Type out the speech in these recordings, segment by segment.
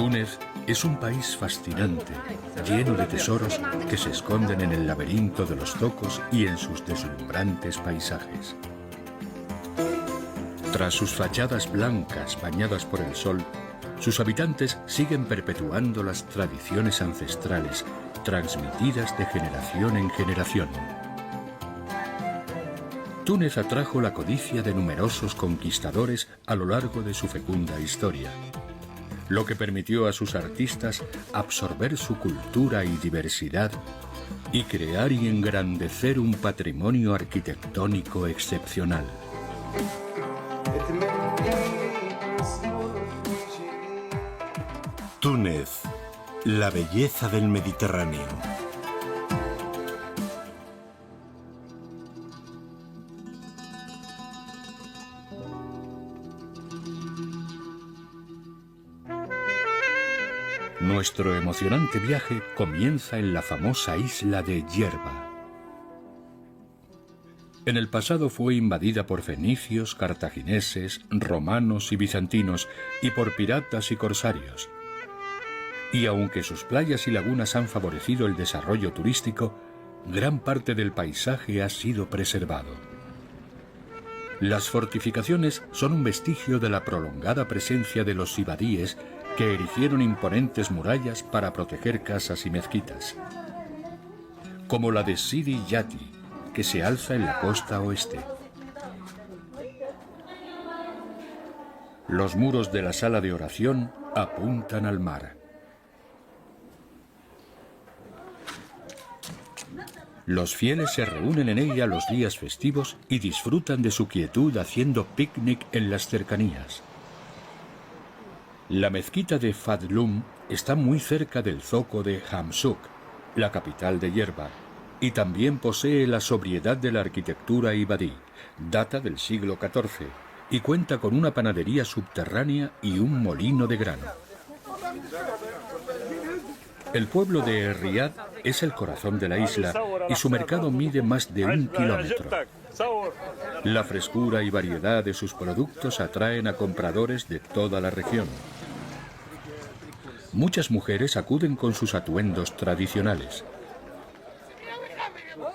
Túnez es un país fascinante, lleno de tesoros que se esconden en el laberinto de los zocos y en sus deslumbrantes paisajes. Tras sus fachadas blancas bañadas por el sol, sus habitantes siguen perpetuando las tradiciones ancestrales, transmitidas de generación en generación. Túnez atrajo la codicia de numerosos conquistadores a lo largo de su fecunda historia, lo que permitió a sus artistas absorber su cultura y diversidad y crear y engrandecer un patrimonio arquitectónico excepcional. Túnez, la belleza del Mediterráneo. Nuestro emocionante viaje comienza en la famosa isla de Yerba. En el pasado fue invadida por fenicios, cartagineses, romanos y bizantinos, y por piratas y corsarios. Y aunque sus playas y lagunas han favorecido el desarrollo turístico, gran parte del paisaje ha sido preservado. Las fortificaciones son un vestigio de la prolongada presencia de los ibadíes, que erigieron imponentes murallas para proteger casas y mezquitas, como la de Sidi Yati, que se alza en la costa oeste. Los muros de la sala de oración apuntan al mar. Los fieles se reúnen en ella los días festivos y disfrutan de su quietud haciendo picnic en las cercanías. La mezquita de Fadlum está muy cerca del zoco de Hamsuk, la capital de Yerba, y también posee la sobriedad de la arquitectura ibadí, data del siglo XIV, y cuenta con una panadería subterránea y un molino de grano. El pueblo de Riad es el corazón de la isla y su mercado mide más de 1 kilómetro. La frescura y variedad de sus productos atraen a compradores de toda la región. Muchas mujeres acuden con sus atuendos tradicionales.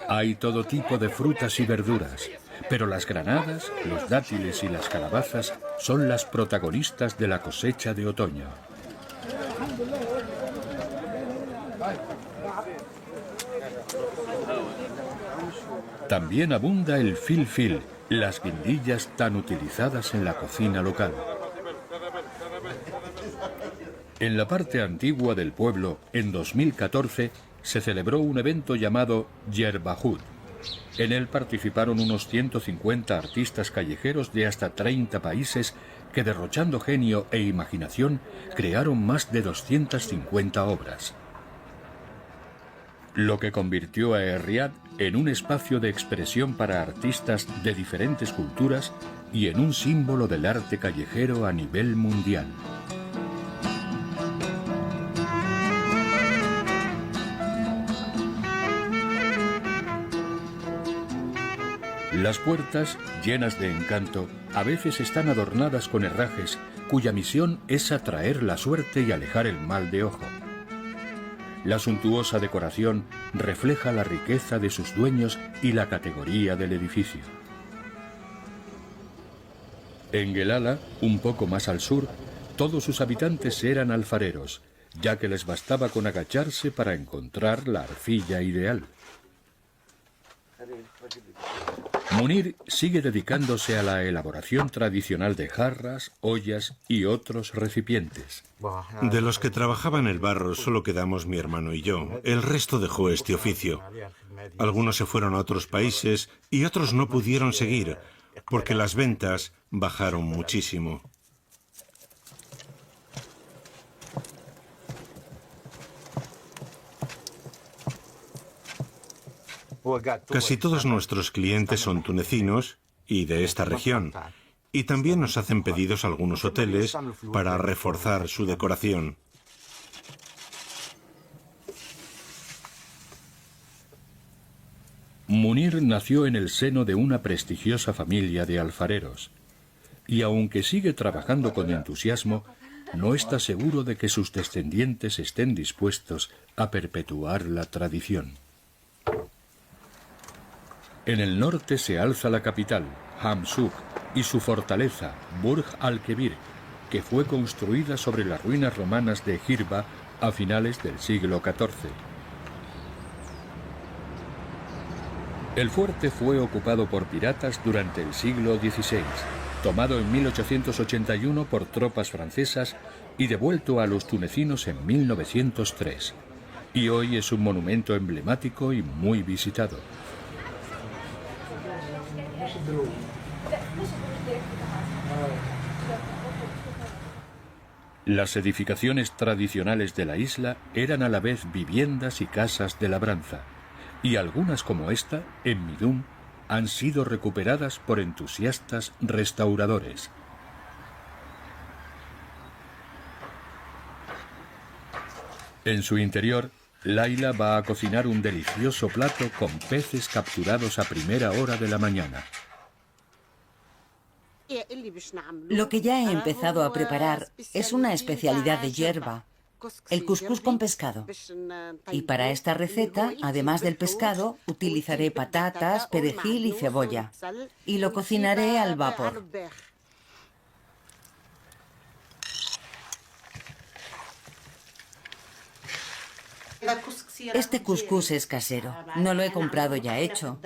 Hay todo tipo de frutas y verduras, pero las granadas, los dátiles y las calabazas son las protagonistas de la cosecha de otoño. También abunda el filfil, las guindillas tan utilizadas en la cocina local. En la parte antigua del pueblo, en 2014, se celebró un evento llamado Yerbahud. En él participaron unos 150 artistas callejeros de hasta 30 países que, derrochando genio e imaginación, crearon más de 250 obras. Lo que convirtió a Riad en un espacio de expresión para artistas de diferentes culturas y en un símbolo del arte callejero a nivel mundial. Las puertas, llenas de encanto, a veces están adornadas con herrajes cuya misión es atraer la suerte y alejar el mal de ojo. La suntuosa decoración refleja la riqueza de sus dueños y la categoría del edificio. En Guelala, un poco más al sur, todos sus habitantes eran alfareros, ya que les bastaba con agacharse para encontrar la arcilla ideal. Munir sigue dedicándose a la elaboración tradicional de jarras, ollas y otros recipientes. De los que trabajaban el barro solo quedamos mi hermano y yo. El resto dejó este oficio. Algunos se fueron a otros países y otros no pudieron seguir, porque las ventas bajaron muchísimo. Casi todos nuestros clientes son tunecinos y de esta región, y también nos hacen pedidos algunos hoteles para reforzar su decoración. Munir nació en el seno de una prestigiosa familia de alfareros, y aunque sigue trabajando con entusiasmo, no está seguro de que sus descendientes estén dispuestos a perpetuar la tradición. En el norte se alza la capital, Hamsuk, y su fortaleza, Burj al-Kebir, que fue construida sobre las ruinas romanas de Girba a finales del siglo XIV. El fuerte fue ocupado por piratas durante el siglo XVI, tomado en 1881 por tropas francesas y devuelto a los tunecinos en 1903. Y hoy es un monumento emblemático y muy visitado. Las edificaciones tradicionales de la isla eran a la vez viviendas y casas de labranza, y algunas como esta, en Midún, han sido recuperadas por entusiastas restauradores. En su interior, Laila va a cocinar un delicioso plato con peces capturados a primera hora de la mañana. Lo que ya he empezado a preparar es una especialidad de Yerba, el cuscús con pescado. Y para esta receta, además del pescado, utilizaré patatas, perejil y cebolla. Y lo cocinaré al vapor. Este cuscús es casero, no lo he comprado ya hecho.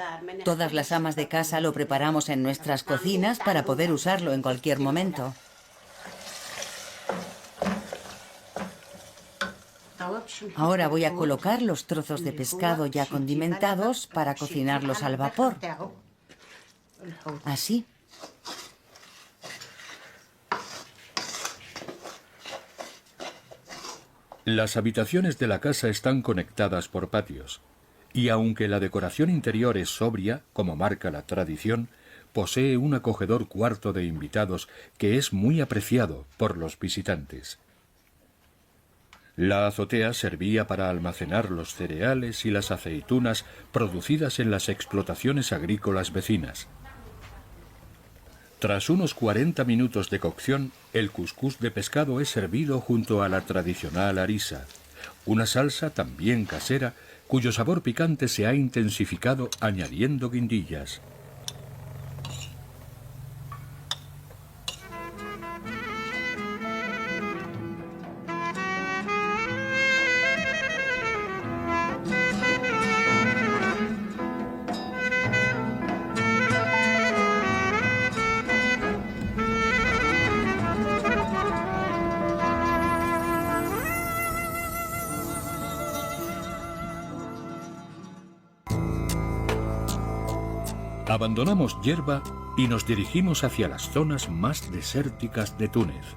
Todas las amas de casa lo preparamos en nuestras cocinas para poder usarlo en cualquier momento. Ahora voy a colocar los trozos de pescado ya condimentados para cocinarlos al vapor. Así. Las habitaciones de la casa están conectadas por patios, y aunque la decoración interior es sobria, como marca la tradición, posee un acogedor cuarto de invitados que es muy apreciado por los visitantes. La azotea servía para almacenar los cereales y las aceitunas producidas en las explotaciones agrícolas vecinas. Tras unos 40 minutos de cocción, el cuscús de pescado es servido junto a la tradicional harissa, una salsa también casera cuyo sabor picante se ha intensificado añadiendo guindillas. Abandonamos Yerba y nos dirigimos hacia las zonas más desérticas de Túnez.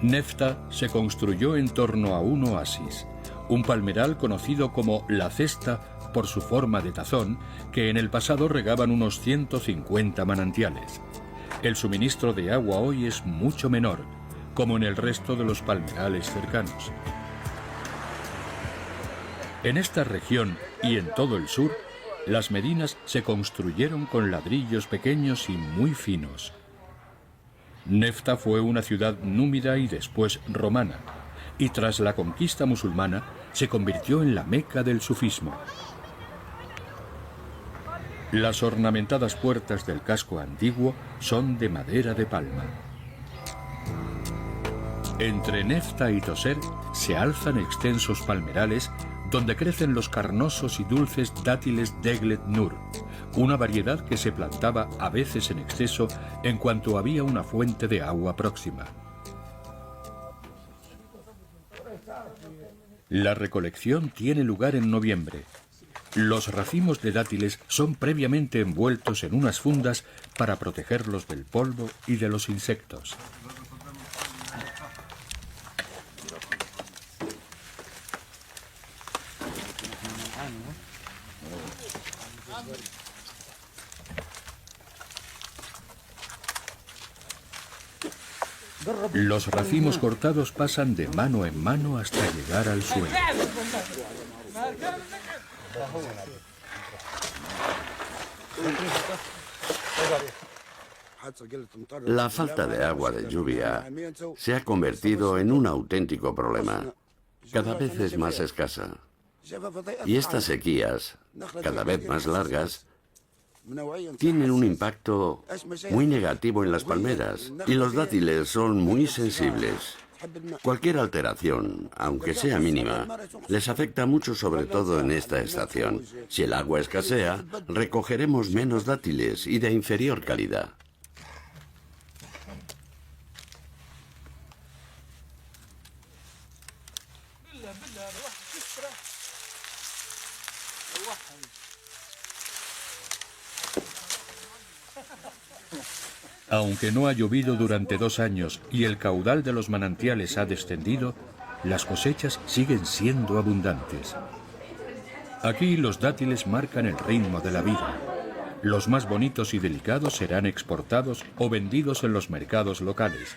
Nefta se construyó en torno a un oasis, un palmeral conocido como La Cesta por su forma de tazón, que en el pasado regaban unos 150 manantiales. El suministro de agua hoy es mucho menor, como en el resto de los palmerales cercanos. En esta región y en todo el sur, las medinas se construyeron con ladrillos pequeños y muy finos. Nefta fue una ciudad númida y después romana, y tras la conquista musulmana se convirtió en la meca del sufismo. Las ornamentadas puertas del casco antiguo son de madera de palma. Entre Nefta y Toser se alzan extensos palmerales donde crecen los carnosos y dulces dátiles Deglet Nur, una variedad que se plantaba a veces en exceso en cuanto había una fuente de agua próxima. La recolección tiene lugar en noviembre. Los racimos de dátiles son previamente envueltos en unas fundas para protegerlos del polvo y de los insectos. Los racimos cortados pasan de mano en mano hasta llegar al suelo. La falta de agua de lluvia se ha convertido en un auténtico problema. Cada vez es más escasa. Y estas sequías, cada vez más largas, tienen un impacto muy negativo en las palmeras. Y los dátiles son muy sensibles. Cualquier alteración, aunque sea mínima, les afecta mucho, sobre todo en esta estación. Si el agua escasea, recogeremos menos dátiles y de inferior calidad. Aunque no ha llovido durante 2 años y el caudal de los manantiales ha descendido, las cosechas siguen siendo abundantes. Aquí los dátiles marcan el ritmo de la vida. Los más bonitos y delicados serán exportados o vendidos en los mercados locales,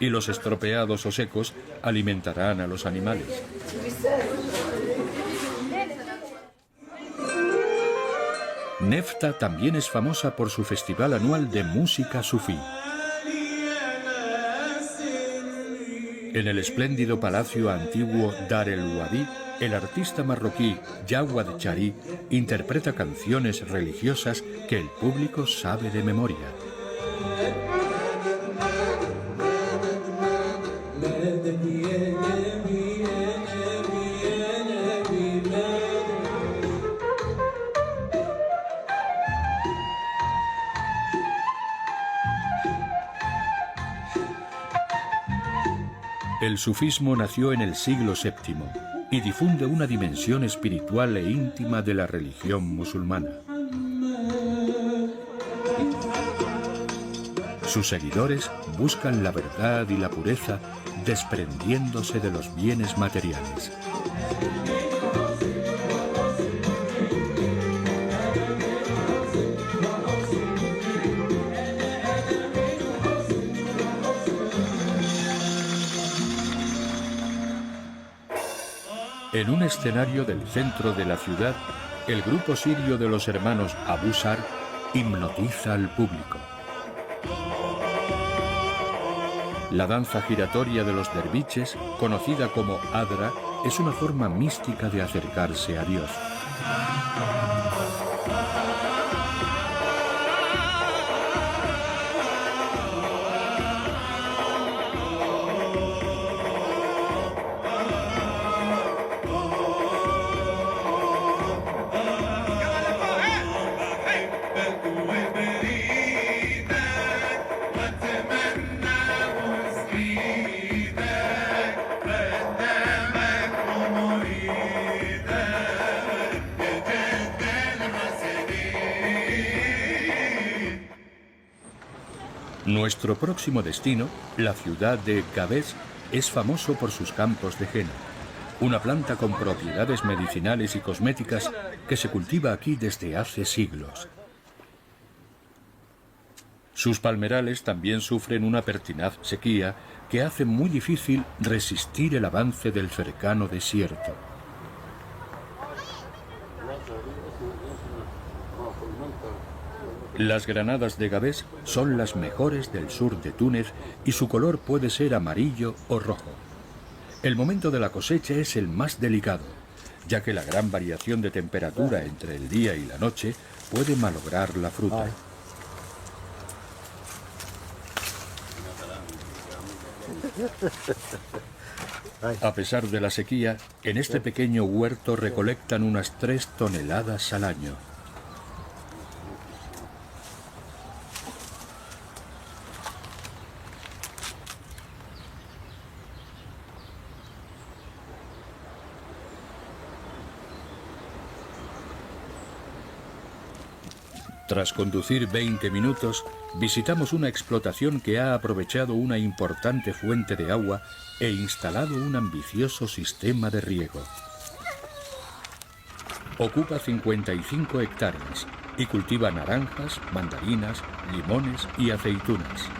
y los estropeados o secos alimentarán a los animales. Nefta también es famosa por su festival anual de música sufí. En el espléndido palacio antiguo Dar el-Wadi, el artista marroquí Jawad Chari interpreta canciones religiosas que el público sabe de memoria. El sufismo nació en el siglo VII y difunde una dimensión espiritual e íntima de la religión musulmana. Sus seguidores buscan la verdad y la pureza desprendiéndose de los bienes materiales. En un escenario del centro de la ciudad, el grupo sirio de los hermanos Abu Sar hipnotiza al público. La danza giratoria de los derviches, conocida como Adra, es una forma mística de acercarse a Dios. Nuestro próximo destino, la ciudad de Gabes, es famoso por sus campos de henna, una planta con propiedades medicinales y cosméticas que se cultiva aquí desde hace siglos. Sus palmerales también sufren una pertinaz sequía que hace muy difícil resistir el avance del cercano desierto. Las granadas de Gabes son las mejores del sur de Túnez y su color puede ser amarillo o rojo. El momento de la cosecha es el más delicado, ya que la gran variación de temperatura entre el día y la noche puede malograr la fruta. A pesar de la sequía, en este pequeño huerto recolectan unas 3 toneladas al año. Tras conducir 20 minutos, visitamos una explotación que ha aprovechado una importante fuente de agua e instalado un ambicioso sistema de riego. Ocupa 55 hectáreas y cultiva naranjas, mandarinas, limones y aceitunas.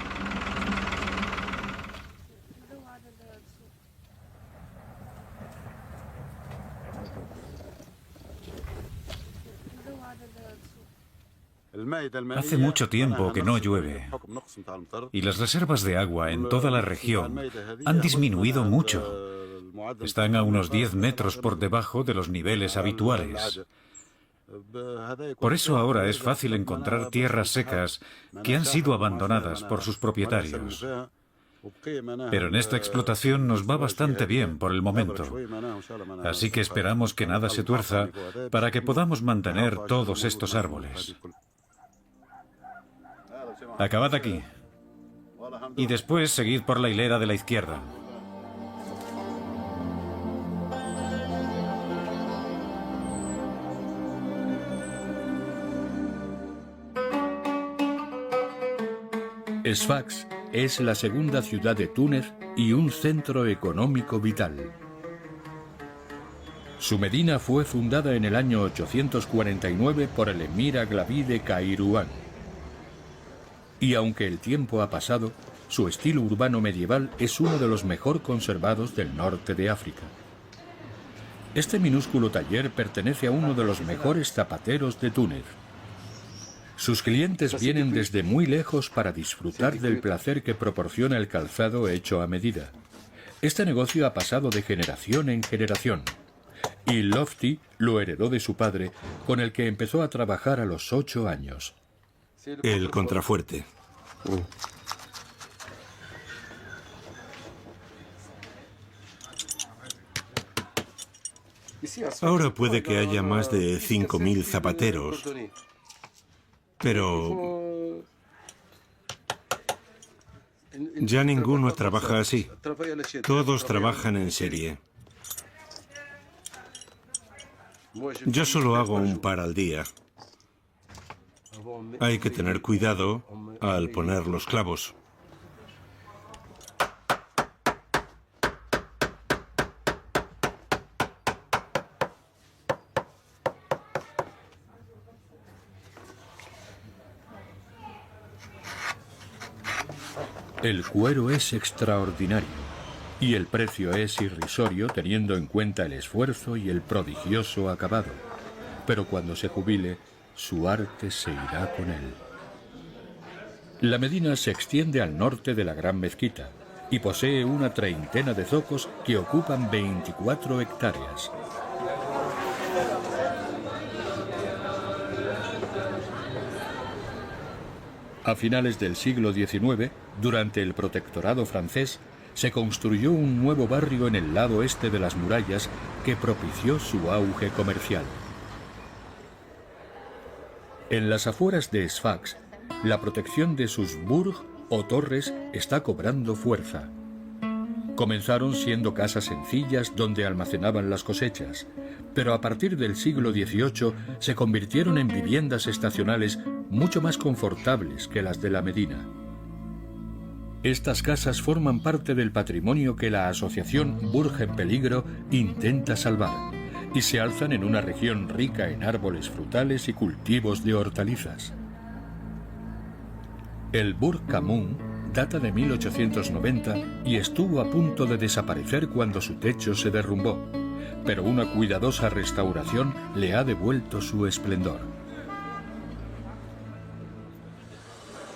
Hace mucho tiempo que no llueve y las reservas de agua en toda la región han disminuido mucho. Están a unos 10 metros por debajo de los niveles habituales. Por eso ahora es fácil encontrar tierras secas que han sido abandonadas por sus propietarios. Pero en esta explotación nos va bastante bien por el momento. Así que esperamos que nada se tuerza para que podamos mantener todos estos árboles. Acabad aquí. Y después seguid por la hilera de la izquierda. Sfax es la segunda ciudad de Túnez y un centro económico vital. Su medina fue fundada en el año 849 por el emir Aglaví de Kairouan. Y aunque el tiempo ha pasado, su estilo urbano medieval es uno de los mejor conservados del norte de África. Este minúsculo taller pertenece a uno de los mejores zapateros de Túnez. Sus clientes vienen desde muy lejos para disfrutar del placer que proporciona el calzado hecho a medida. Este negocio ha pasado de generación en generación, y Lofty lo heredó de su padre, con el que empezó a trabajar a los 8 años. El contrafuerte. Ahora puede que haya más de 5.000 zapateros, pero ya ninguno trabaja así. Todos trabajan en serie. Yo solo hago un par al día. Hay que tener cuidado al poner los clavos. El cuero es extraordinario y el precio es irrisorio teniendo en cuenta el esfuerzo y el prodigioso acabado. Pero cuando se jubile, su arte se irá con él. La medina se extiende al norte de la Gran Mezquita y posee una treintena de zocos que ocupan 24 hectáreas. A finales del siglo XIX, durante el protectorado francés, se construyó un nuevo barrio en el lado este de las murallas que propició su auge comercial. En las afueras de Sfax, la protección de sus burg o torres está cobrando fuerza. Comenzaron siendo casas sencillas donde almacenaban las cosechas, pero a partir del siglo XVIII se convirtieron en viviendas estacionales mucho más confortables que las de la Medina. Estas casas forman parte del patrimonio que la asociación Burg en Peligro intenta salvar y se alzan en una región rica en árboles frutales y cultivos de hortalizas. El Burg Kamun data de 1890 y estuvo a punto de desaparecer cuando su techo se derrumbó, pero una cuidadosa restauración le ha devuelto su esplendor.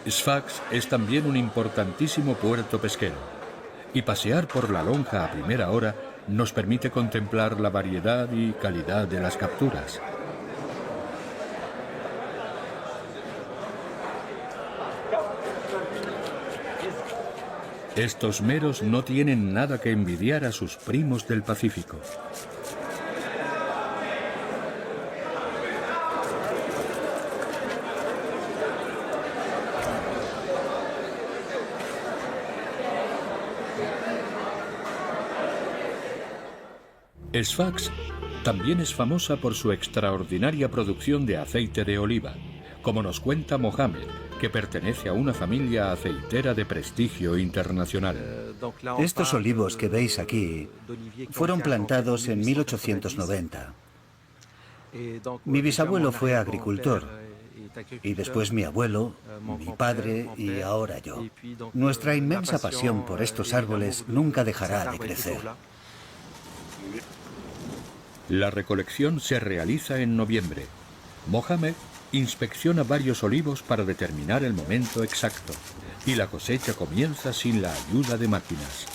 Sfax es también un importantísimo puerto pesquero, y pasear por la lonja a primera hora nos permite contemplar la variedad y calidad de las capturas. Estos meros no tienen nada que envidiar a sus primos del Pacífico. Sfax también es famosa por su extraordinaria producción de aceite de oliva, como nos cuenta Mohamed, que pertenece a una familia aceitera de prestigio internacional. Estos olivos que veis aquí fueron plantados en 1890. Mi bisabuelo fue agricultor, y después mi abuelo, mi padre y ahora yo. Nuestra inmensa pasión por estos árboles nunca dejará de crecer. La recolección se realiza en noviembre. Mohamed inspecciona varios olivos para determinar el momento exacto, y la cosecha comienza sin la ayuda de máquinas.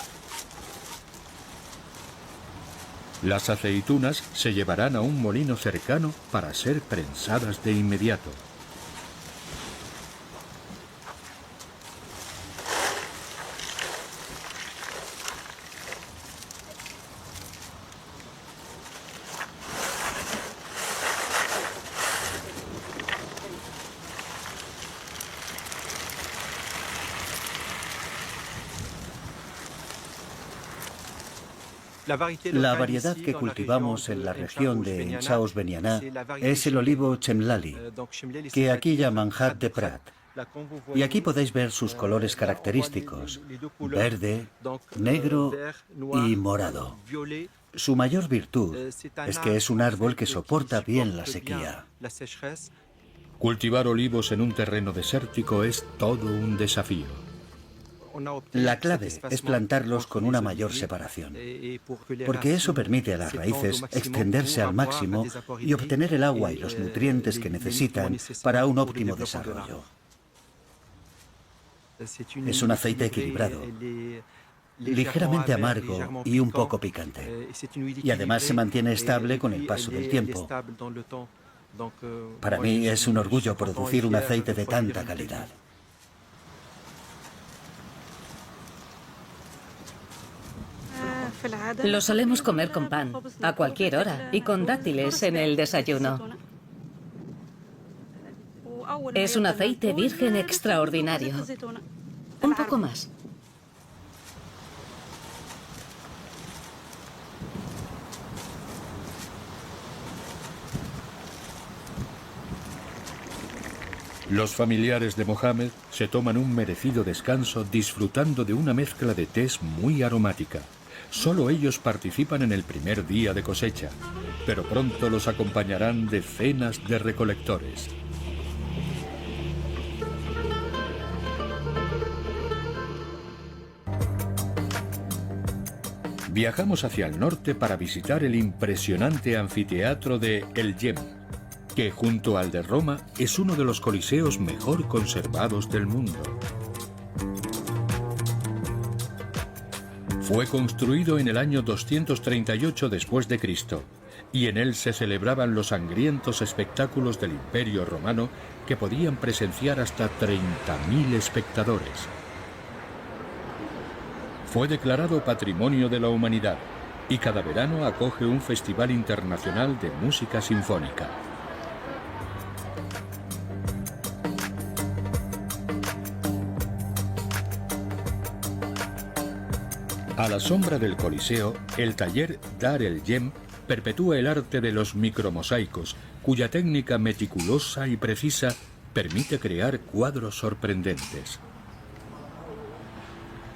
Las aceitunas se llevarán a un molino cercano para ser prensadas de inmediato. La variedad que cultivamos en la región de N'Chaos-Benyana es el olivo Chemlali, que aquí llaman Hat de Prat. Y aquí podéis ver sus colores característicos, verde, negro y morado. Su mayor virtud es que es un árbol que soporta bien la sequía. Cultivar olivos en un terreno desértico es todo un desafío. La clave es plantarlos con una mayor separación, porque eso permite a las raíces extenderse al máximo y obtener el agua y los nutrientes que necesitan para un óptimo desarrollo. Es un aceite equilibrado, ligeramente amargo y un poco picante. Y además se mantiene estable con el paso del tiempo. Para mí es un orgullo producir un aceite de tanta calidad. Lo solemos comer con pan, a cualquier hora, y con dátiles en el desayuno. Es un aceite virgen extraordinario. Un poco más. Los familiares de Mohamed se toman un merecido descanso disfrutando de una mezcla de tés muy aromática. Solo ellos participan en el primer día de cosecha, pero pronto los acompañarán decenas de recolectores. Viajamos hacia el norte para visitar el impresionante anfiteatro de El Yem, que junto al de Roma es uno de los coliseos mejor conservados del mundo. Fue construido en el año 238 después de Cristo, y en él se celebraban los sangrientos espectáculos del Imperio Romano que podían presenciar hasta 30.000 espectadores. Fue declarado Patrimonio de la Humanidad y cada verano acoge un festival internacional de música sinfónica. A la sombra del Coliseo, el taller Dar el Yem perpetúa el arte de los micromosaicos, cuya técnica meticulosa y precisa permite crear cuadros sorprendentes.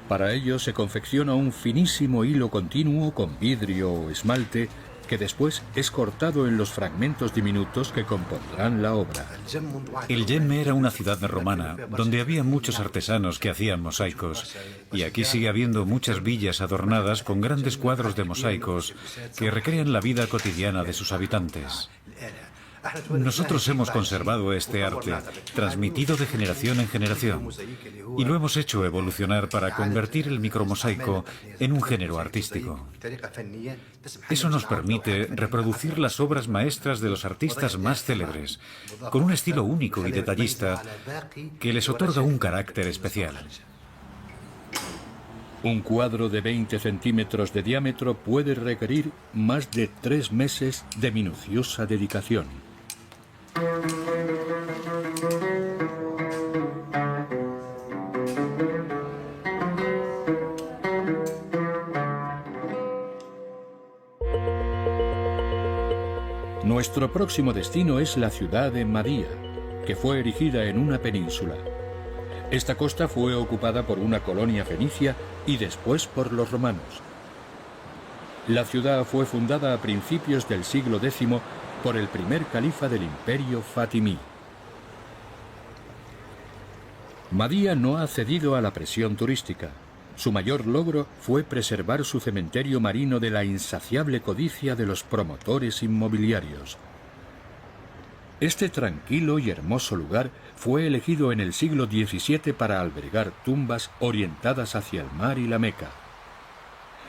Para ello se confecciona un finísimo hilo continuo con vidrio o esmalte que después es cortado en los fragmentos diminutos que compondrán la obra. El Yem era una ciudad romana donde había muchos artesanos que hacían mosaicos, y aquí sigue habiendo muchas villas adornadas con grandes cuadros de mosaicos que recrean la vida cotidiana de sus habitantes. Nosotros hemos conservado este arte, transmitido de generación en generación, y lo hemos hecho evolucionar para convertir el micromosaico en un género artístico. Eso nos permite reproducir las obras maestras de los artistas más célebres, con un estilo único y detallista que les otorga un carácter especial. Un cuadro de 20 centímetros de diámetro puede requerir más de 3 meses de minuciosa dedicación. Nuestro próximo destino es la ciudad de Madía, que fue erigida en una península. Esta costa fue ocupada por una colonia fenicia y después por los romanos. La ciudad fue fundada a principios del siglo X por el primer califa del Imperio Fatimí. Madía no ha cedido a la presión turística. Su mayor logro fue preservar su cementerio marino de la insaciable codicia de los promotores inmobiliarios. Este tranquilo y hermoso lugar fue elegido en el siglo XVII para albergar tumbas orientadas hacia el mar y la Meca,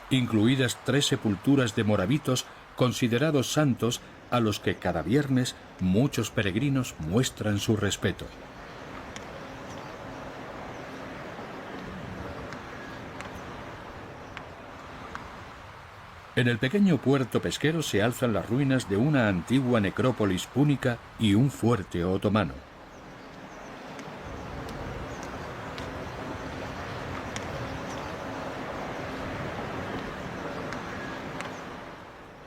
incluidas 3 sepulturas de moravitos considerados santos a los que cada viernes muchos peregrinos muestran su respeto. En el pequeño puerto pesquero se alzan las ruinas de una antigua necrópolis púnica y un fuerte otomano.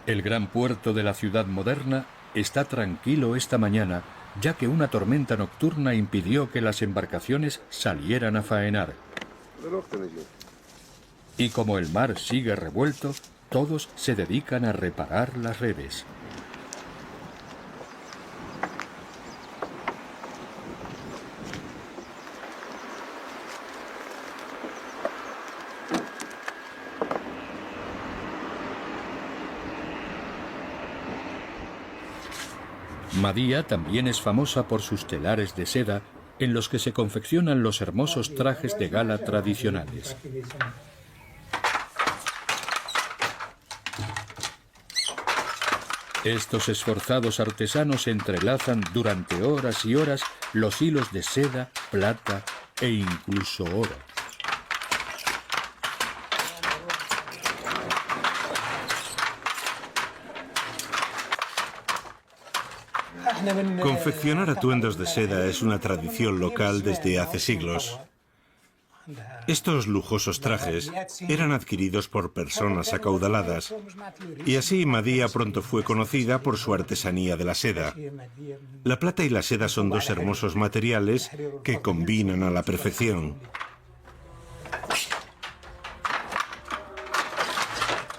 El gran puerto de la ciudad moderna está tranquilo esta mañana, ya que una tormenta nocturna impidió que las embarcaciones salieran a faenar. Y como el mar sigue revuelto, todos se dedican a reparar las redes. Madía también es famosa por sus telares de seda, en los que se confeccionan los hermosos trajes de gala tradicionales. Estos esforzados artesanos entrelazan durante horas y horas los hilos de seda, plata e incluso oro. Confeccionar atuendos de seda es una tradición local desde hace siglos. Estos lujosos trajes eran adquiridos por personas acaudaladas, y así Madía pronto fue conocida por su artesanía de la seda. La plata y la seda son 2 hermosos materiales que combinan a la perfección.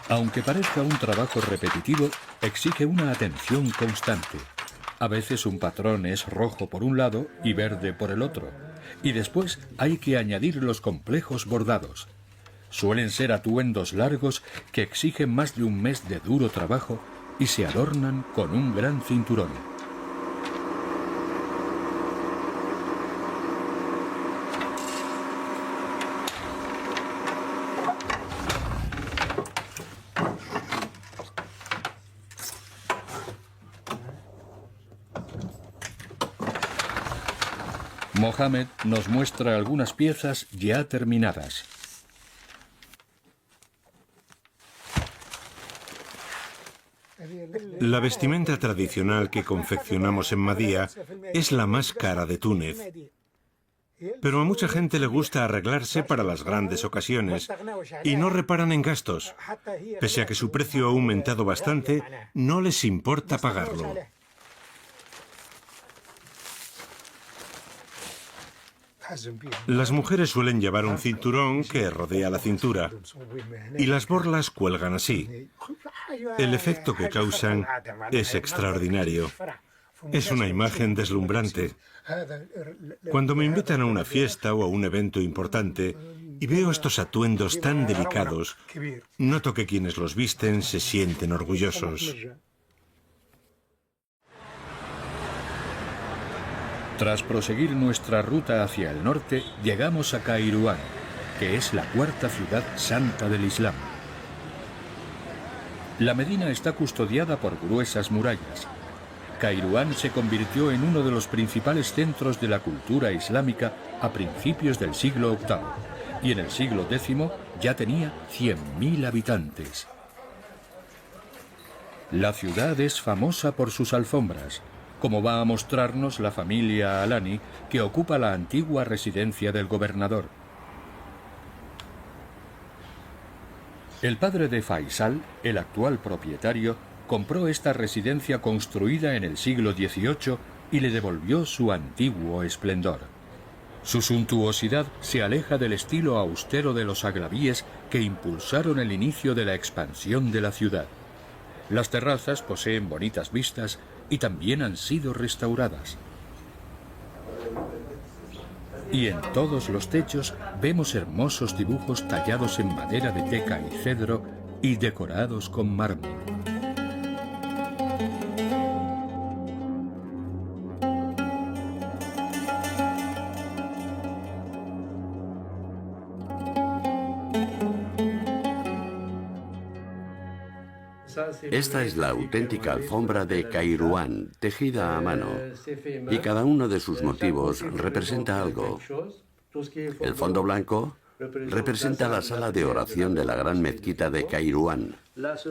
Aunque parezca un trabajo repetitivo, exige una atención constante. A veces un patrón es rojo por un lado y verde por el otro, y después hay que añadir los complejos bordados. Suelen ser atuendos largos que exigen más de un mes de duro trabajo y se adornan con un gran cinturón. Mohamed nos muestra algunas piezas ya terminadas. La vestimenta tradicional que confeccionamos en Madía es la más cara de Túnez. Pero a mucha gente le gusta arreglarse para las grandes ocasiones y no reparan en gastos. Pese a que su precio ha aumentado bastante, no les importa pagarlo. Las mujeres suelen llevar un cinturón que rodea la cintura y las borlas cuelgan así. El efecto que causan es extraordinario. Es una imagen deslumbrante. Cuando me invitan a una fiesta o a un evento importante y veo estos atuendos tan delicados, noto que quienes los visten se sienten orgullosos. Tras proseguir nuestra ruta hacia el norte, llegamos a Kairouán, que es la 4ª ciudad santa del Islam. La Medina está custodiada por gruesas murallas. Kairouán se convirtió en uno de los principales centros de la cultura islámica a principios del siglo VIII, y en el siglo X ya tenía 100.000 habitantes. La ciudad es famosa por sus alfombras, como va a mostrarnos la familia Alani, que ocupa la antigua residencia del gobernador. El padre de Faisal, el actual propietario, compró esta residencia construida en el siglo XVIII y le devolvió su antiguo esplendor. Su suntuosidad se aleja del estilo austero de los aglavíes que impulsaron el inicio de la expansión de la ciudad. Las terrazas poseen bonitas vistas y también han sido restauradas. Y en todos los techos vemos hermosos dibujos tallados en madera de teca y cedro y decorados con mármol. Esta es la auténtica alfombra de Kairouan, tejida a mano, y cada uno de sus motivos representa algo. El fondo blanco representa la sala de oración de la gran mezquita de Kairouan,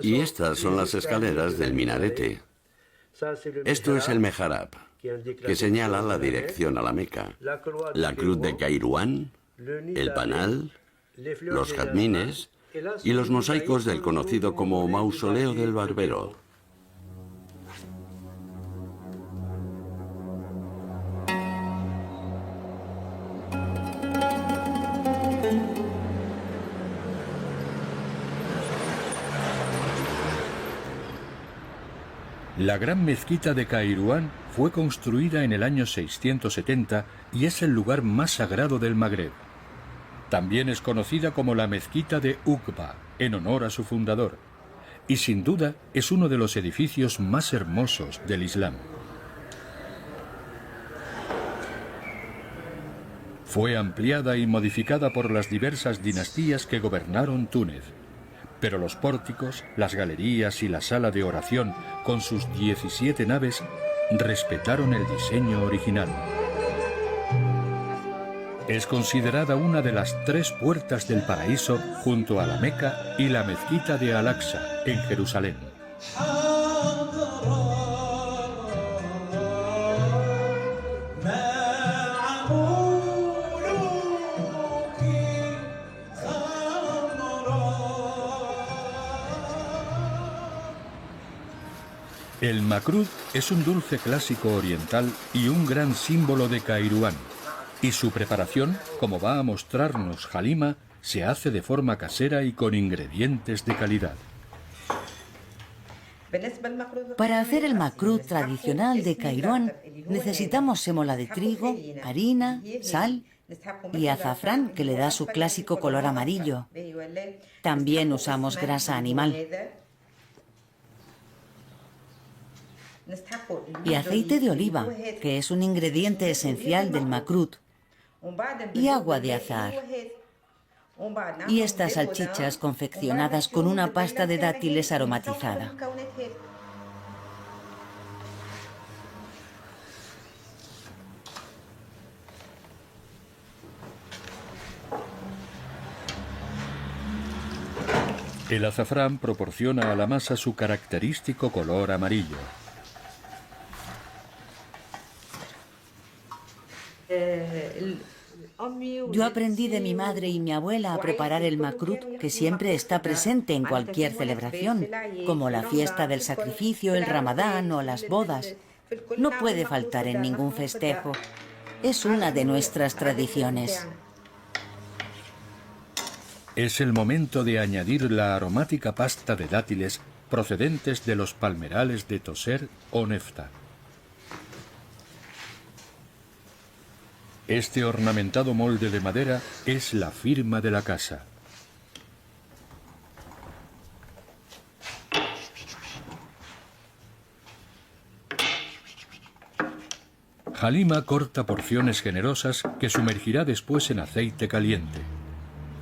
y estas son las escaleras del minarete. Esto es el mehrab, que señala la dirección a la Meca. La cruz de Kairouan, el panal, los jazmines y los mosaicos del conocido como Mausoleo del Barbero. La gran mezquita de Kairouan fue construida en el año 670 y es el lugar más sagrado del Magreb. También es conocida como la mezquita de Uqba, en honor a su fundador, y sin duda es uno de los edificios más hermosos del Islam. Fue ampliada y modificada por las diversas dinastías que gobernaron Túnez, pero los pórticos, las galerías y la sala de oración, con sus 17 naves, respetaron el diseño original. Es considerada una de las 3 puertas del paraíso junto a la Meca y la mezquita de Al-Aqsa, en Jerusalén. El makrud es un dulce clásico oriental y un gran símbolo de Kairouan, y su preparación, como va a mostrarnos Halima, se hace de forma casera y con ingredientes de calidad. Para hacer el makrud tradicional de Kairouan necesitamos sémola de trigo, harina, sal y azafrán, que le da su clásico color amarillo. También usamos grasa animal. Y aceite de oliva, que es un ingrediente esencial del makrud, y agua de azahar. Y estas salchichas confeccionadas con una pasta de dátiles aromatizada. El azafrán proporciona a la masa su característico color amarillo. Yo aprendí de mi madre y mi abuela a preparar el makrud, que siempre está presente en cualquier celebración, como la fiesta del sacrificio, el Ramadán o las bodas. No puede faltar en ningún festejo. Es una de nuestras tradiciones. Es el momento de añadir la aromática pasta de dátiles procedentes de los palmerales de Toser o Nefta. Este ornamentado molde de madera es la firma de la casa. Halima corta porciones generosas que sumergirá después en aceite caliente.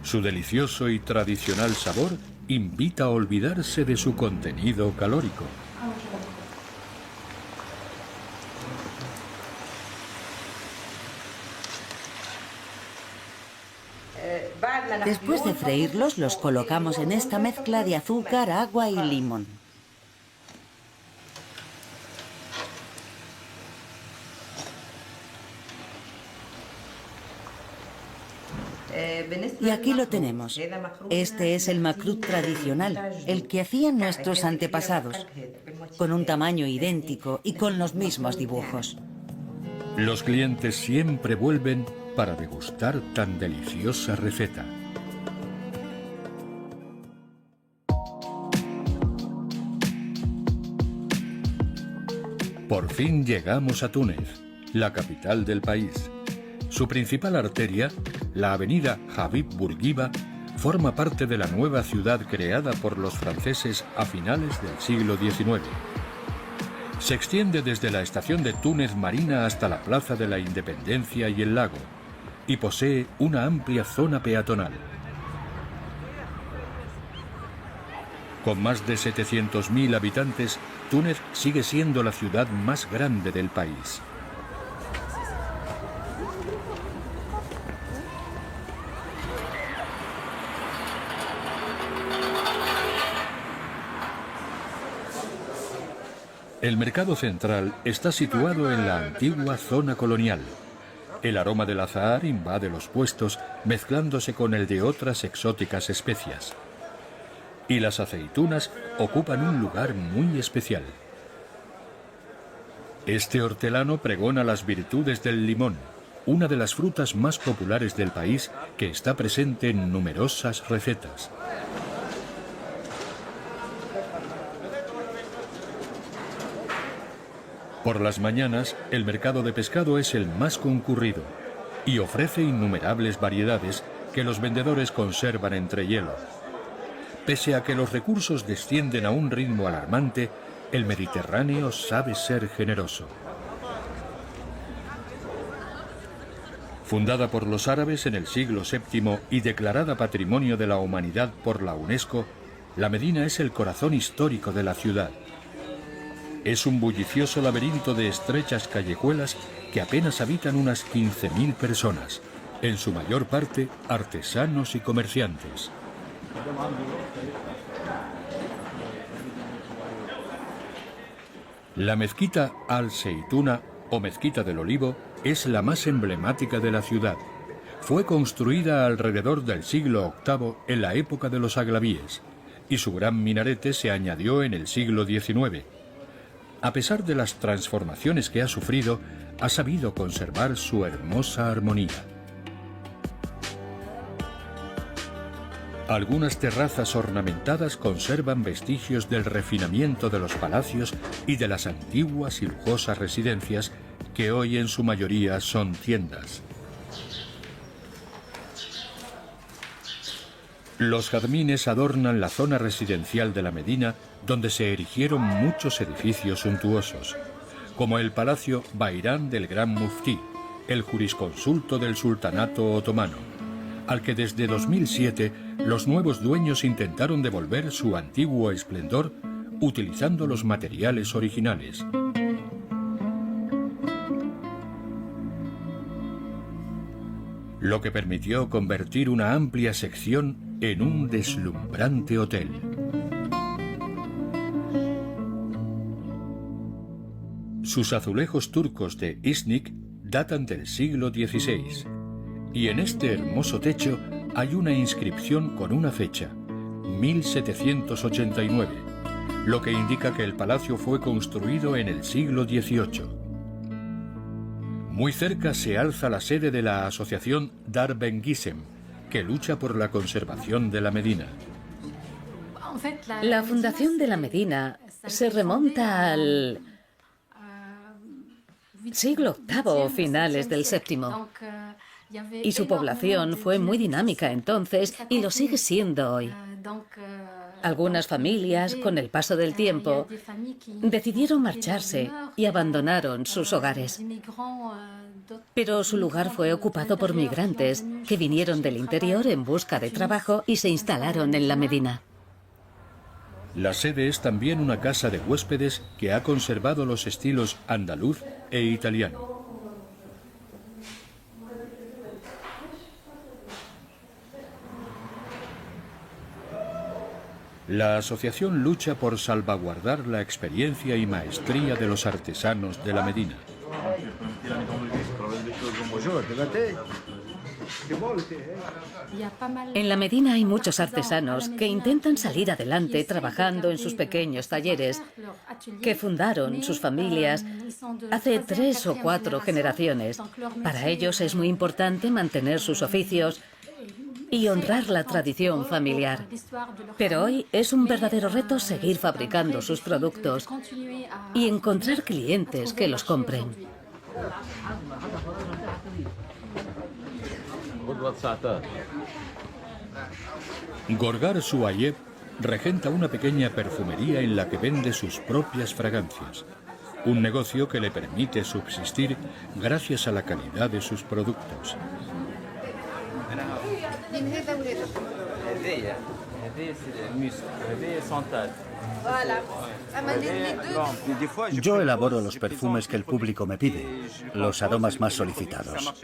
Su delicioso y tradicional sabor invita a olvidarse de su contenido calórico. Después de freírlos, los colocamos en esta mezcla de azúcar, agua y limón. Y aquí lo tenemos. Este es el makrud tradicional, el que hacían nuestros antepasados, con un tamaño idéntico y con los mismos dibujos. Los clientes siempre vuelven para degustar tan deliciosa receta. Por fin llegamos a Túnez, la capital del país. Su principal arteria, la avenida Habib Bourguiba, forma parte de la nueva ciudad creada por los franceses a finales del siglo XIX. Se extiende desde la estación de Túnez Marina hasta la Plaza de la Independencia y el lago, y posee una amplia zona peatonal. Con más de 700.000 habitantes, Túnez sigue siendo la ciudad más grande del país. El mercado central está situado en la antigua zona colonial. El aroma del azahar invade los puestos, mezclándose con el de otras exóticas especias. Y las aceitunas ocupan un lugar muy especial. Este hortelano pregona las virtudes del limón, una de las frutas más populares del país que está presente en numerosas recetas. Por las mañanas, el mercado de pescado es el más concurrido y ofrece innumerables variedades que los vendedores conservan entre hielo. Pese a que los recursos descienden a un ritmo alarmante, el Mediterráneo sabe ser generoso. Fundada por los árabes en el siglo VII y declarada Patrimonio de la Humanidad por la UNESCO, la Medina es el corazón histórico de la ciudad. Es un bullicioso laberinto de estrechas callejuelas que apenas habitan unas 15.000 personas, en su mayor parte artesanos y comerciantes. La mezquita Al-Zeituna o Mezquita del Olivo es la más emblemática de la ciudad. Fue construida alrededor del siglo VIII en la época de los aglavíes y su gran minarete se añadió en el siglo XIX. A pesar de las transformaciones que ha sufrido, ha sabido conservar su hermosa armonía. Algunas terrazas ornamentadas conservan vestigios del refinamiento de los palacios y de las antiguas y lujosas residencias que hoy en su mayoría son tiendas. Los jazmines adornan la zona residencial de la Medina, donde se erigieron muchos edificios suntuosos, como el Palacio Bayrán del Gran Muftí, el jurisconsulto del Sultanato Otomano, al que desde 2007 los nuevos dueños intentaron devolver su antiguo esplendor utilizando los materiales originales. Lo que permitió convertir una amplia sección en un deslumbrante hotel. Sus azulejos turcos de Iznik datan del siglo XVI, y en este hermoso techo hay una inscripción con una fecha, 1789, lo que indica que el palacio fue construido en el siglo XVIII. Muy cerca se alza la sede de la asociación Dar Ben Ghisem, que lucha por la conservación de la Medina. La fundación de la Medina se remonta al siglo VIII, finales del VII. Y su población fue muy dinámica entonces y lo sigue siendo hoy. Algunas familias, con el paso del tiempo, decidieron marcharse y abandonaron sus hogares. Pero su lugar fue ocupado por migrantes que vinieron del interior en busca de trabajo y se instalaron en la Medina. La sede es también una casa de huéspedes que ha conservado los estilos andaluz e italiano. La asociación lucha por salvaguardar la experiencia y maestría de los artesanos de la Medina. En la Medina hay muchos artesanos que intentan salir adelante trabajando en sus pequeños talleres, que fundaron sus familias hace 3 o 4 generaciones. Para ellos es muy importante mantener sus oficios y honrar la tradición familiar. Pero hoy es un verdadero reto seguir fabricando sus productos y encontrar clientes que los compren. Gorgar Suayev regenta una pequeña perfumería en la que vende sus propias fragancias, un negocio que le permite subsistir gracias a la calidad de sus productos. Yo elaboro los perfumes que el público me pide, los aromas más solicitados.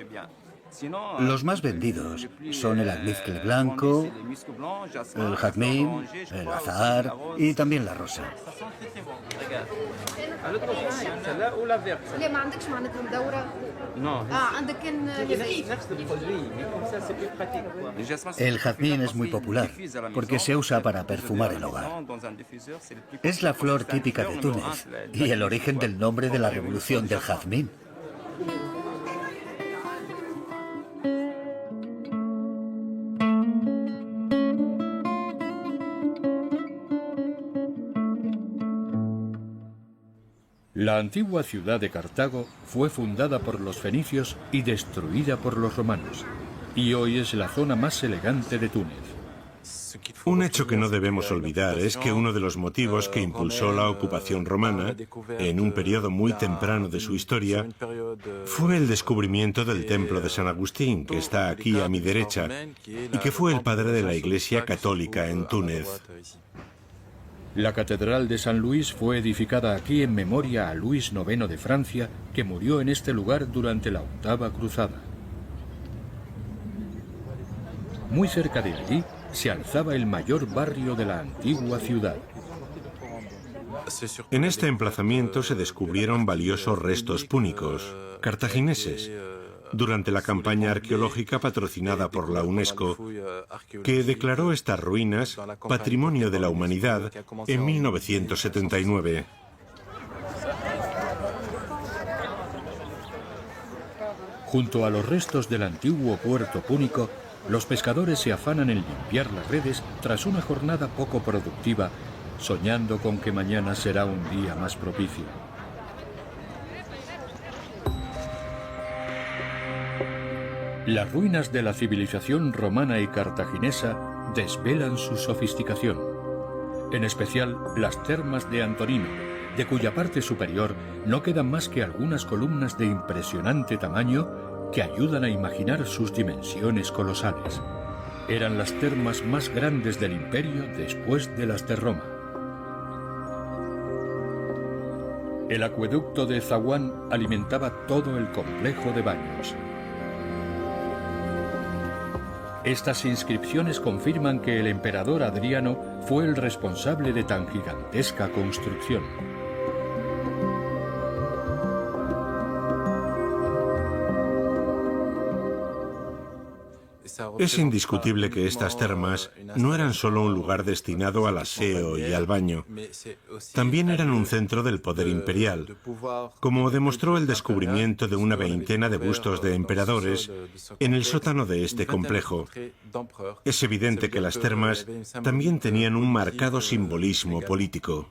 Los más vendidos son el almizcle blanco, el jazmín, el azahar y también la rosa. El jazmín es muy popular porque se usa para perfumar el hogar. Es la flor típica de Túnez y el origen del nombre de la revolución del jazmín. La antigua ciudad de Cartago fue fundada por los fenicios y destruida por los romanos, y hoy es la zona más elegante de Túnez. Un hecho que no debemos olvidar es que uno de los motivos que impulsó la ocupación romana, en un periodo muy temprano de su historia, fue el descubrimiento del templo de San Agustín, que está aquí a mi derecha, y que fue el padre de la Iglesia Católica en Túnez. La Catedral de San Luis fue edificada aquí en memoria a Luis IX de Francia, que murió en este lugar durante la Octava Cruzada. Muy cerca de allí se alzaba el mayor barrio de la antigua ciudad. En este emplazamiento se descubrieron valiosos restos púnicos, cartagineses, durante la campaña arqueológica patrocinada por la UNESCO, que declaró estas ruinas Patrimonio de la Humanidad en 1979. Junto a los restos del antiguo puerto púnico, los pescadores se afanan en limpiar las redes tras una jornada poco productiva, soñando con que mañana será un día más propicio. Las ruinas de la civilización romana y cartaginesa desvelan su sofisticación. En especial las termas de Antonino, de cuya parte superior no quedan más que algunas columnas de impresionante tamaño que ayudan a imaginar sus dimensiones colosales. Eran las termas más grandes del imperio después de las de Roma. El acueducto de Zaguán alimentaba todo el complejo de baños. Estas inscripciones confirman que el emperador Adriano fue el responsable de tan gigantesca construcción. Es indiscutible que estas termas no eran solo un lugar destinado al aseo y al baño, también eran un centro del poder imperial, como demostró el descubrimiento de una veintena de bustos de emperadores en el sótano de este complejo. Es evidente que las termas también tenían un marcado simbolismo político.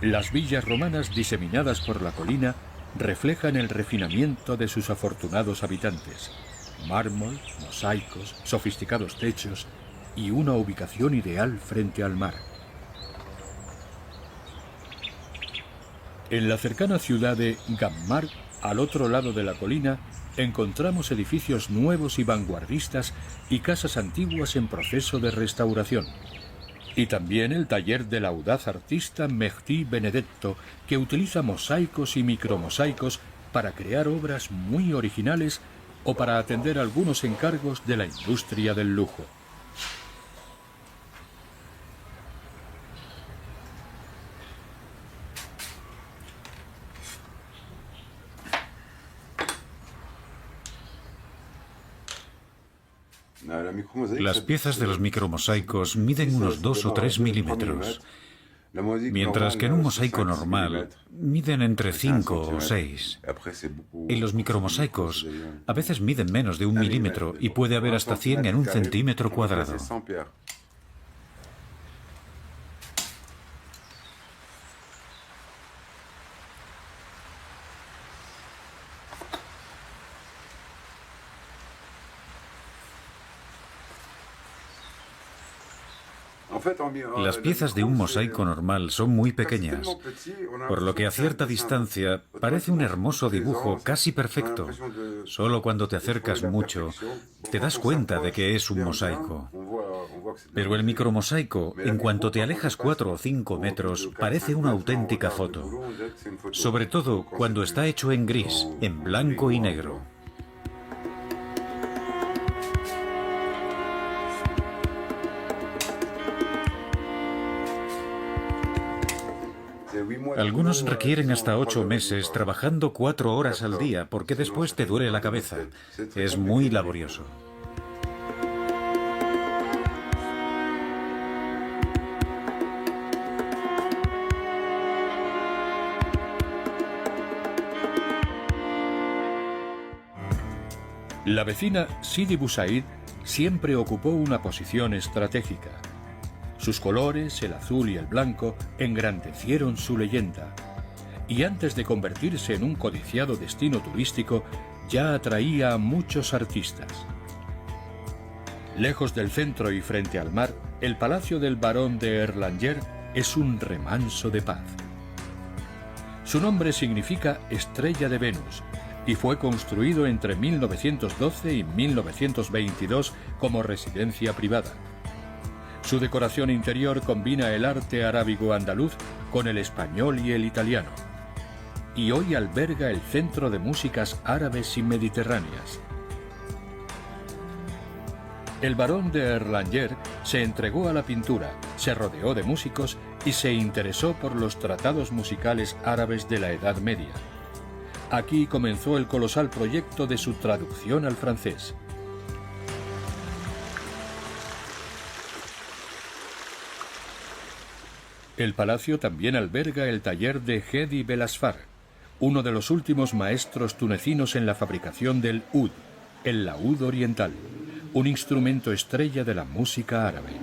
Las villas romanas diseminadas por la colina reflejan el refinamiento de sus afortunados habitantes. Mármol, mosaicos, sofisticados techos y una ubicación ideal frente al mar. En la cercana ciudad de Gammar, al otro lado de la colina, encontramos edificios nuevos y vanguardistas y casas antiguas en proceso de restauración. Y también el taller del audaz artista Mehdi Benedetto, que utiliza mosaicos y micromosaicos para crear obras muy originales o para atender algunos encargos de la industria del lujo. Las piezas de los micromosaicos miden unos 2 o 3 milímetros, mientras que en un mosaico normal miden entre 5 o 6. Y los micromosaicos a veces miden menos de 1 milímetro y puede haber hasta 100 en 1 centímetro cuadrado. Las piezas de un mosaico normal son muy pequeñas, por lo que a cierta distancia parece un hermoso dibujo casi perfecto. Solo cuando te acercas mucho te das cuenta de que es un mosaico. Pero el micromosaico, en cuanto te alejas 4 o 5 metros, parece una auténtica foto. Sobre todo cuando está hecho en gris, en blanco y negro. Algunos requieren hasta 8 meses trabajando 4 horas al día porque después te duele la cabeza. Es muy laborioso. La vecina Sidi Bou Said siempre ocupó una posición estratégica. Sus colores, el azul y el blanco, engrandecieron su leyenda. Y antes de convertirse en un codiciado destino turístico, ya atraía a muchos artistas. Lejos del centro y frente al mar, el palacio del barón de Erlanger es un remanso de paz. Su nombre significa Estrella de Venus y fue construido entre 1912 y 1922 como residencia privada. Su decoración interior combina el arte arábigo-andaluz con el español y el italiano. Y hoy alberga el Centro de Músicas Árabes y Mediterráneas. El barón de Erlanger se entregó a la pintura, se rodeó de músicos y se interesó por los tratados musicales árabes de la Edad Media. Aquí comenzó el colosal proyecto de su traducción al francés. El palacio también alberga el taller de Hedi Belasfar, uno de los últimos maestros tunecinos en la fabricación del oud, el laúd oriental, un instrumento estrella de la música árabe.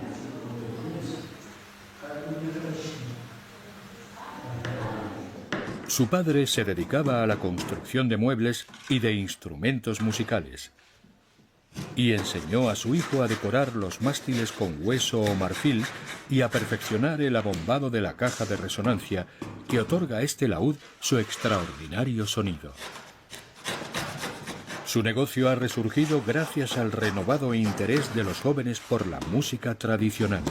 Su padre se dedicaba a la construcción de muebles y de instrumentos musicales, y enseñó a su hijo a decorar los mástiles con hueso o marfil y a perfeccionar el abombado de la caja de resonancia que otorga a este laúd su extraordinario sonido. Su negocio ha resurgido gracias al renovado interés de los jóvenes por la música tradicional.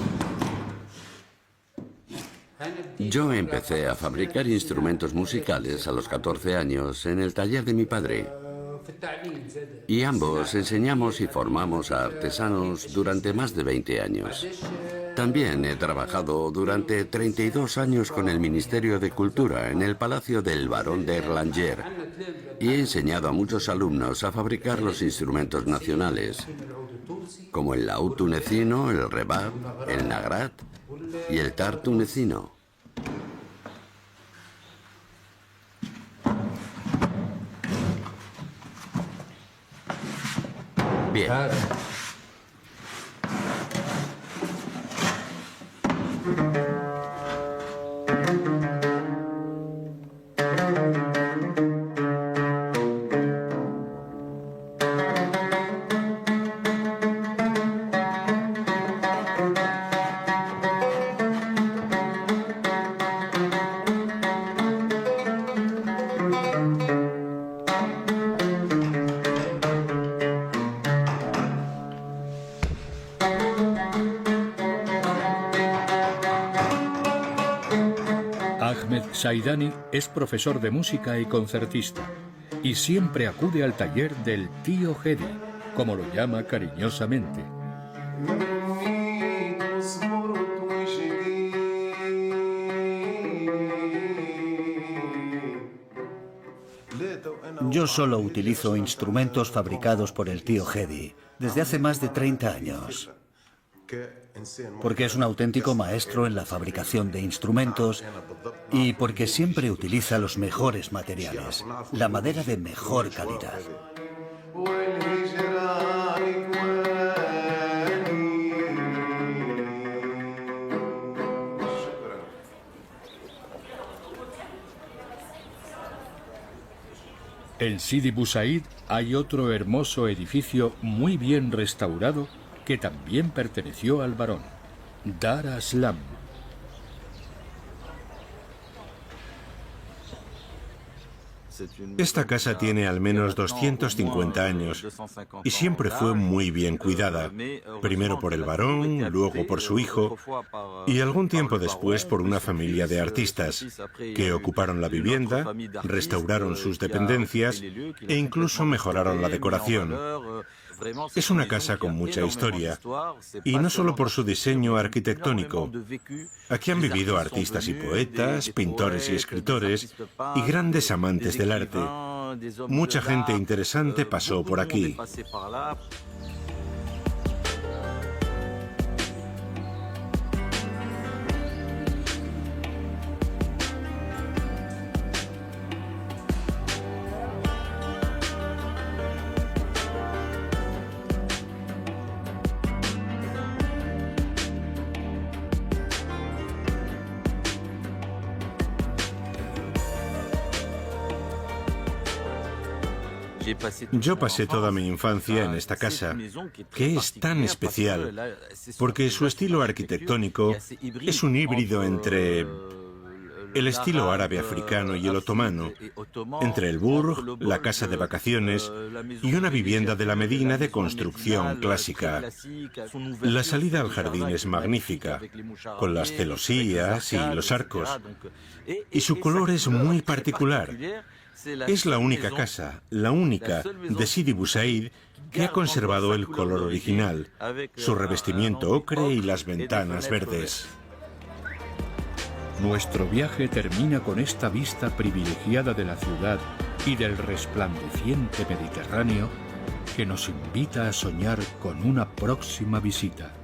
Yo empecé a fabricar instrumentos musicales a los 14 años en el taller de mi padre. Y ambos enseñamos y formamos a artesanos durante más de 20 años. También he trabajado durante 32 años con el Ministerio de Cultura en el Palacio del Barón de Erlanger y he enseñado a muchos alumnos a fabricar los instrumentos nacionales, como el laúd tunecino, el rebab, el nagrat y el tar tunecino. Bien. Ahmed Saidani es profesor de música y concertista, y siempre acude al taller del tío Hedi, como lo llama cariñosamente. Yo solo utilizo instrumentos fabricados por el tío Hedi desde hace más de 30 años. Porque es un auténtico maestro en la fabricación de instrumentos y porque siempre utiliza los mejores materiales, la madera de mejor calidad. En Sidi Bou Said hay otro hermoso edificio muy bien restaurado que también perteneció al barón. Dar Aslam. Esta casa tiene al menos 250 años y siempre fue muy bien cuidada, primero por el varón, luego por su hijo y algún tiempo después por una familia de artistas que ocuparon la vivienda, restauraron sus dependencias e incluso mejoraron la decoración. Es una casa con mucha historia, y no solo por su diseño arquitectónico. Aquí han vivido artistas y poetas, pintores y escritores, y grandes amantes del arte. Mucha gente interesante pasó por aquí. Yo pasé toda mi infancia en esta casa, que es tan especial, porque su estilo arquitectónico es un híbrido entre el estilo árabe africano y el otomano, entre el burg, la casa de vacaciones y una vivienda de la Medina de construcción clásica. La salida al jardín es magnífica, con las celosías y los arcos, y su color es muy particular. Es la única casa, la única de Sidi Bou Said que ha conservado el color original, su revestimiento ocre y las ventanas verdes. Nuestro viaje termina con esta vista privilegiada de la ciudad y del resplandeciente Mediterráneo que nos invita a soñar con una próxima visita.